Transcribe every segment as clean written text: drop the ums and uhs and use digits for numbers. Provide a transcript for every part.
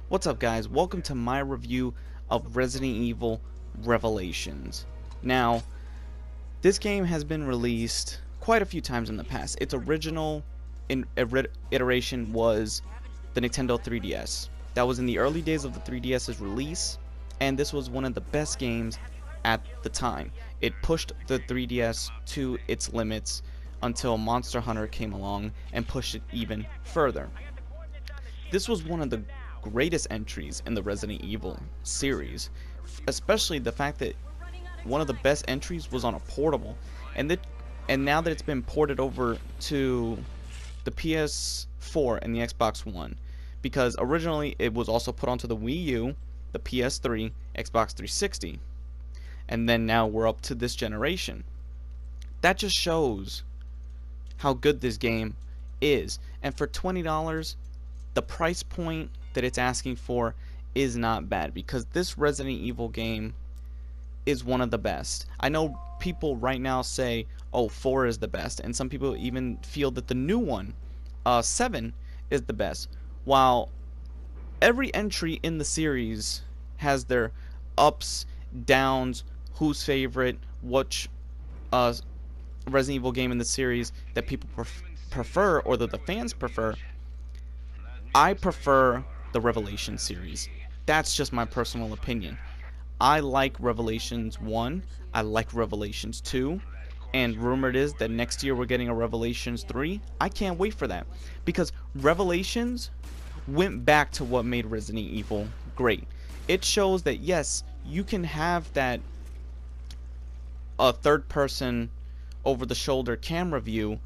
What's up, guys? Welcome to my review of Resident Evil Revelations. Now, this game has been released quite a few times in the past. Its original iteration was the Nintendo 3DS. That was in the early days of the 3DS's release, and this was one of the best games at the time. It pushed the 3DS to its limits until Monster Hunter came along and pushed it even further. This was one of the greatest entries in the Resident Evil series, especially the fact that one of the best entries was on a portable, and now that it's been ported over to the PS4 and the Xbox One, because originally it was also put onto the Wii U, the PS3, Xbox 360, and then now we're up to this generation. That just shows how good this game is, and for $20, the price point that it's asking for is not bad, because this Resident Evil game is one of the best. I know people right now say, oh, 4 is the best, and some people even feel that the new one, 7, is the best. While every entry in the series has their ups, downs, who's favorite, which Resident Evil game in the series that people prefer, or that the fans prefer, I prefer the Revelation series. That's just my personal opinion. I like Revelations 1, I like Revelations 2, and rumored is that next year we're getting a Revelations 3. I can't wait for that, because Revelations went back to what made Resident Evil great. It shows that yes, you can have that third person over the shoulder camera view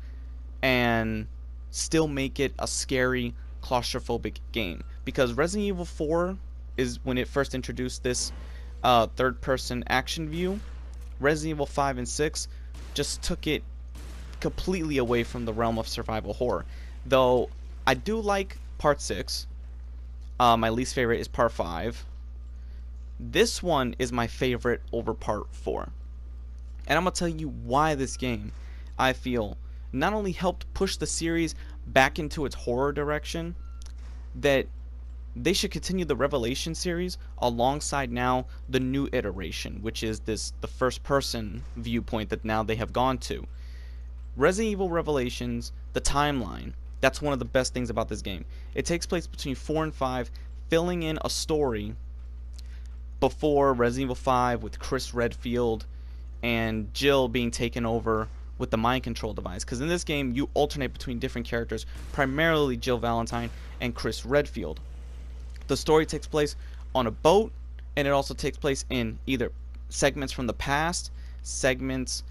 and still make it a scary, claustrophobic game, because Resident Evil 4 is when it first introduced this third person action view. Resident Evil 5 and 6 just took it completely away from the realm of survival horror, though I do like part 6. My least favorite is part 5. This one is my favorite over part 4, and I'm gonna tell you why this game, I feel, not only helped push the series back into its horror direction, that they should continue the Revelation series alongside now the new iteration, which is the first person viewpoint that now they have gone to. Resident Evil Revelations, the timeline, that's one of the best things about this game. It takes place between 4 and 5, filling in a story before Resident Evil 5 with Chris Redfield and Jill being taken over with the mind control device, because in this game you alternate between different characters, primarily Jill Valentine and Chris Redfield. The story takes place on a boat, and it also takes place in either segments from the past, segments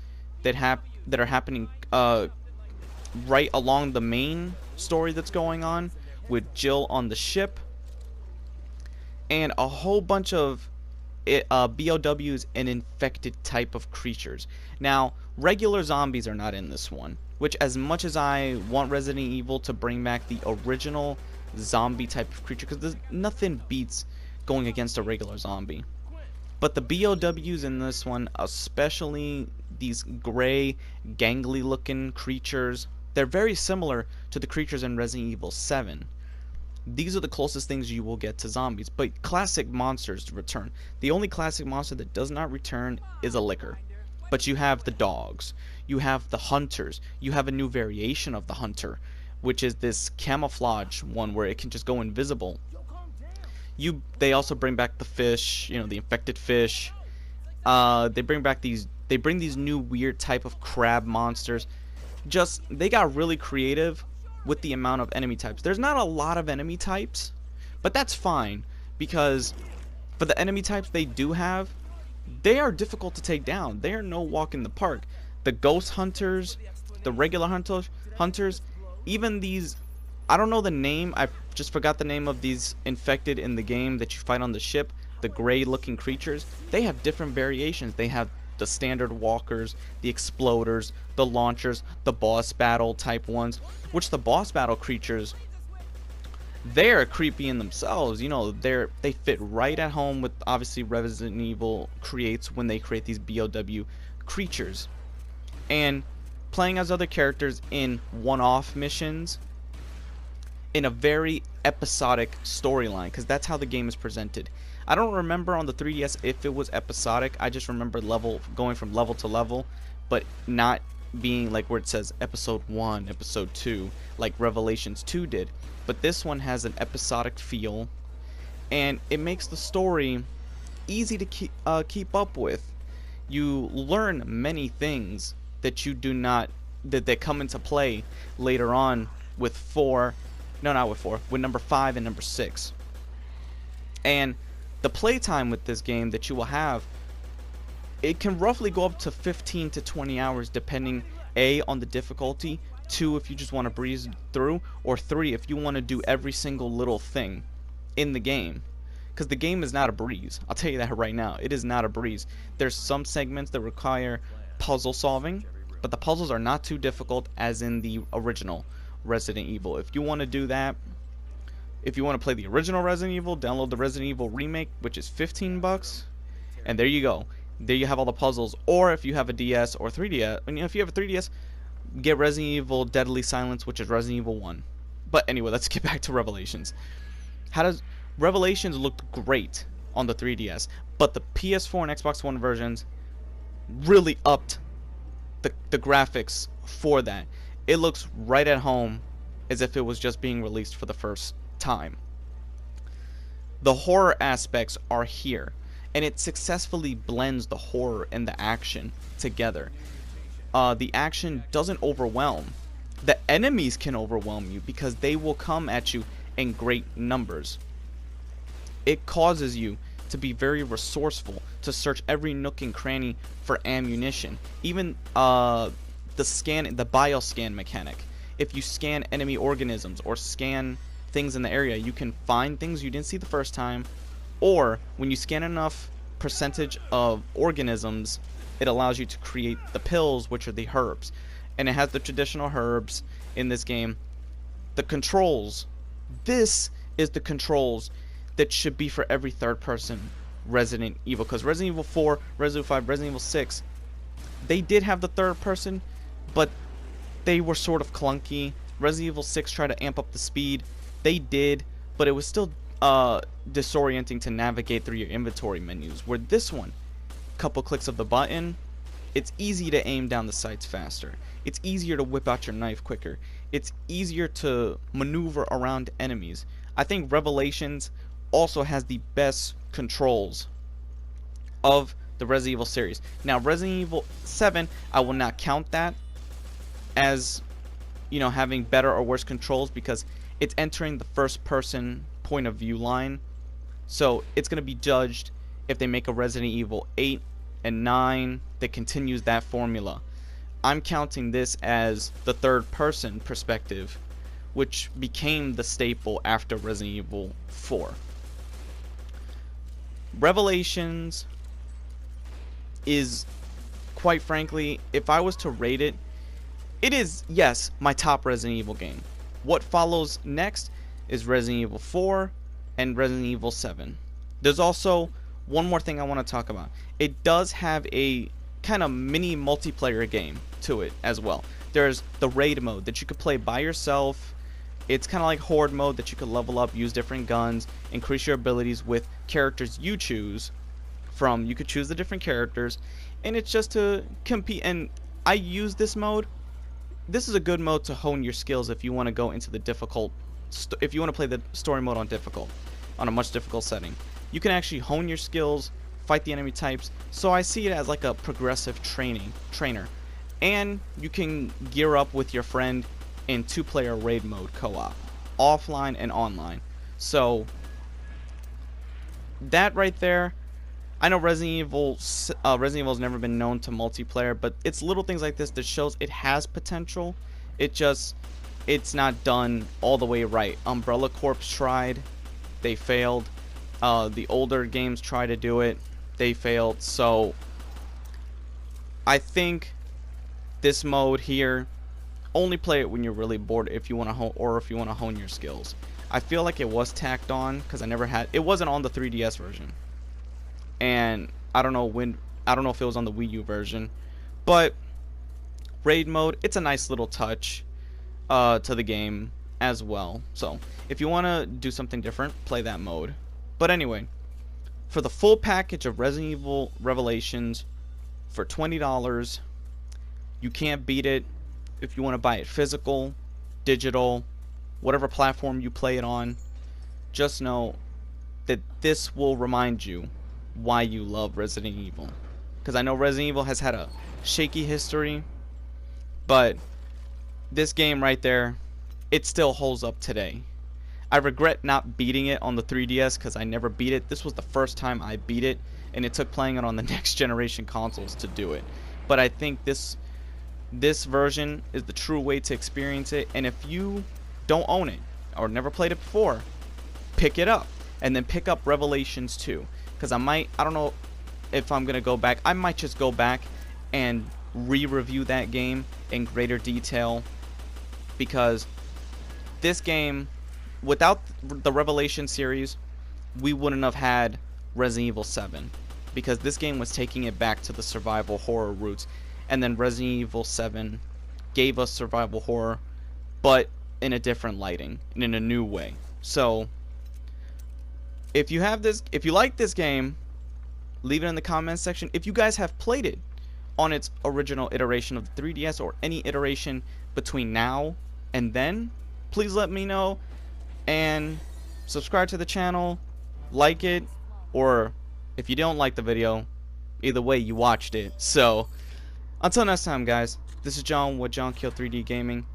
that are happening right along the main story that's going on with Jill on the ship, and a whole bunch of BOWs and infected type of creatures. Now, regular zombies are not in this one, which, as much as I want Resident Evil to bring back the original zombie type of creature, because nothing beats going against a regular zombie, but the BOWs in this one, especially these gray, gangly looking creatures, they're very similar to the creatures in Resident Evil 7. These are the closest things you will get to zombies, but classic monsters return. The only classic monster that does not return is a licker. But you have the dogs, you have the hunters, you have a new variation of the hunter, which is this camouflage one where it can just go invisible. They also bring back the fish, the infected fish. They bring these new weird type of crab monsters. They got really creative with the amount of enemy types. There's not a lot of enemy types, but that's fine, because for the enemy types they do have, they are difficult to take down. They are no walk in the park. The ghost hunters, the regular hunters, even these, I don't know the name, I just forgot the name of these infected in the game that you fight on the ship, the gray looking creatures. They have different variations. They have the standard walkers, the exploders, the launchers, the boss battle type ones, which the boss battle creatures, they're creepy in themselves. They fit right at home with, obviously, Resident Evil creates when they create these BOW creatures. And playing as other characters in one-off missions in a very episodic storyline, because that's how the game is presented. I don't remember on the 3DS if it was episodic. I just remember going from level to level, but not being like where it says episode 1, episode 2, like Revelations 2 did. But this one has an episodic feel, and it makes the story easy to keep up with. You learn many things that you do not that come into play later on with with number 5 and number 6. And the playtime with this game that you will have, it can roughly go up to 15 to 20 hours depending on the difficulty, 2 if you just want to breeze through, or 3 if you want to do every single little thing in the game. Because the game is not a breeze. I'll tell you that right now. It is not a breeze. There's some segments that require puzzle solving, but the puzzles are not too difficult as in the original Resident Evil. If you want to do that, if you want to play the original Resident Evil, download the Resident Evil remake, which is $15, and there you go. There you have all the puzzles. Or if you have a DS or 3DS, if you have a 3DS, get Resident Evil Deadly Silence, which is Resident Evil 1. But anyway, let's get back to Revelations. Revelations looked great on the 3DS, but the PS4 and Xbox One versions really upped the graphics for that. It looks right at home, as if it was just being released for the first time. The horror aspects are here, and it successfully blends the horror and the action together. The action doesn't overwhelm. The enemies can overwhelm you because they will come at you in great numbers. It causes you to be very resourceful, to search every nook and cranny for ammunition. Even the bioscan mechanic. If you scan enemy organisms or scan things in the area, you can find things you didn't see the first time, or when you scan enough percentage of organisms, it allows you to create the pills, which are the herbs. And it has the traditional herbs in this game. The controls. This is the controls that should be for every third person Resident Evil, because Resident Evil 4, Resident Evil 5, Resident Evil 6, they did have the third person, but they were sort of clunky. Resident Evil 6 tried to amp up the speed. They did, but it was still disorienting to navigate through your inventory menus. Where this one, couple clicks of the button, it's easy to aim down the sights faster. It's easier to whip out your knife quicker. It's easier to maneuver around enemies. I think Revelations also has the best controls of the Resident Evil series. Now, Resident Evil 7, I will not count that as, having better or worse controls, because it's entering the first person point of view line. So it's going to be judged if they make a Resident Evil 8 and 9 that continues that formula. I'm counting this as the third person perspective, which became the staple after Resident Evil 4. Revelations is, quite frankly, if I was to rate it, it is, yes, my top Resident Evil game. What follows next is Resident Evil 4 and Resident Evil 7. There's also one more thing I want to talk about. It does have a kind of mini multiplayer game to it as well. There's the raid mode that you could play by yourself. It's kind of like horde mode that you could level up, use different guns, increase your abilities with characters you choose from. You could choose the different characters, and it's just to compete. And I use this mode. This is a good mode to hone your skills if you want to go into the difficult, if you want to play the story mode on a much difficult setting. You can actually hone your skills, fight the enemy types. So I see it as like a progressive trainer. And you can gear up with your friend in 2-player raid mode co-op, offline and online. So that right there, I know Resident Evil's never been known to multiplayer, but it's little things like this that shows it has potential. It's not done all the way right. Umbrella Corps tried, they failed. The older games try to do it, they failed. So I think this mode here, only play it when you're really bored, if you want to hone your skills. I feel like it was tacked on because it wasn't on the 3DS version, and I don't know if it was on the Wii U version. But raid mode, it's a nice little touch to the game. as well. So if you want to do something different, play that mode. But anyway, for the full package of Resident Evil Revelations for $20, you can't beat it. If you want to buy it physical, digital, whatever platform you play it on, just know that this will remind you why you love Resident Evil. Because I know Resident Evil has had a shaky history, but this game right there, it still holds up today. I regret not beating it on the 3DS because I never beat it. This was the first time I beat it, and it took playing it on the next generation consoles to do it. But I think this version is the true way to experience it, and if you don't own it or never played it before, pick it up, and then pick up Revelations 2, because I don't know if I'm gonna go back. I might just go back and re-review that game in greater detail, because this game, without the Revelation series, we wouldn't have had Resident Evil 7, because this game was taking it back to the survival horror roots, and then Resident Evil 7 gave us survival horror, but in a different lighting and in a new way. So if you like this game, leave it in the comments section. If you guys have played it on its original iteration of the 3DS or any iteration between now and then, please let me know, and subscribe to the channel, like it, or if you don't like the video, either way you watched it. So until next time, guys, this is John with John Kill 3D Gaming.